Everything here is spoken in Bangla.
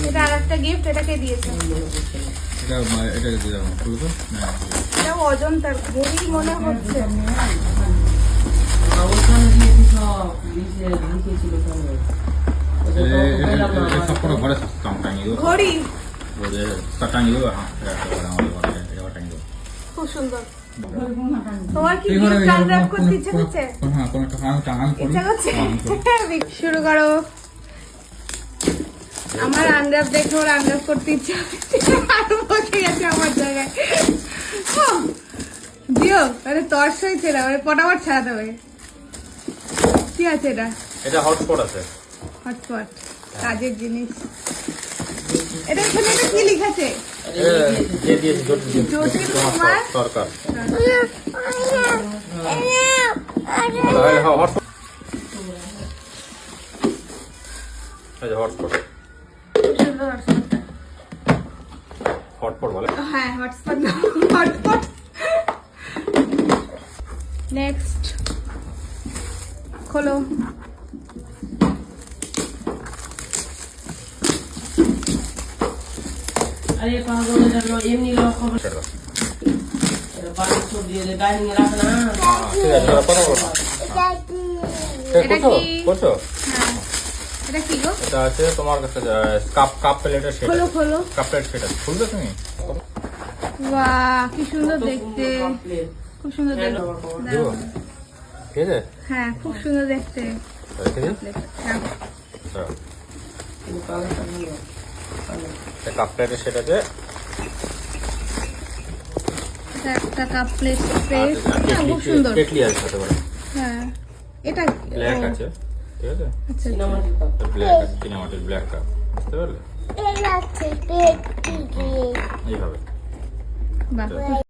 এটা আরেকটা গিফট, এটাকে দিয়েছে। এটাকে দিয়ে দাও, খুলো তো। এটা অজন্তার ঘড়ি মনে হচ্ছে। ঘড়ি খুব সুন্দর। তোমার কি গিফট আনর‍্যাপ করতে ইচ্ছে করছে? হ্যাঁ, কোন একটা টাঙান করি। ইচ্ছে করছে? শুরু করো। আমার আনর‍্যাপ দেখে ওর আনর‍্যাপ করতে ইচ্ছে হচ্ছে, আর বসে গেছে আমার জায়গায়। দিও, আরে তর্স হয়েছে না, মানে পটাপট ছাড়াতে হবে। কি আছে এটা? এটা হটস্পট আছে। হটস্পট, কাজের জিনিস। এটা এখানে এটা কি লিখেছে? জ্যোতির কুমার সরকার। হটস্পট, হটস্পট বলে। হ্যাঁ, হটস্পট না, হটস্পট। নেক্সট খোলো। আরে পাগলের জন্য এমনি লোক খবর বাড়ি দিয়ে দে, ডাইনিং এ রাখ না। ঠিক আছে, কথা বলো না। এটা কি? করছো? হ্যাঁ, এটা কি গো? এটা আছে তোমার কাছে কাপ প্লেটের সেট। খোলো খোলো। কাপ প্লেট সেট আছে, খুলবে তুমি? বাহ, কি সুন্দর দেখতে, খুব সুন্দর দেখতে। দেবো? ঠিক আছে। হ্যাঁ, খুব সুন্দর দেখতে। রেখে দিই। হ্যাঁ, কাপ প্লেটের সেট আছে। এটা একটা কাপ প্লেট স্পেস, খুব সুন্দর। কেটলি আছে সাথে করে। হ্যাঁ, এটা ব্ল্যাক আছে, ঠিক আছে। আচ্ছা, ব্ল্যাক আছে, চিনামাটির ব্ল্যাক কাপ, বুঝতে পারলে? এইভাবে। বাহ।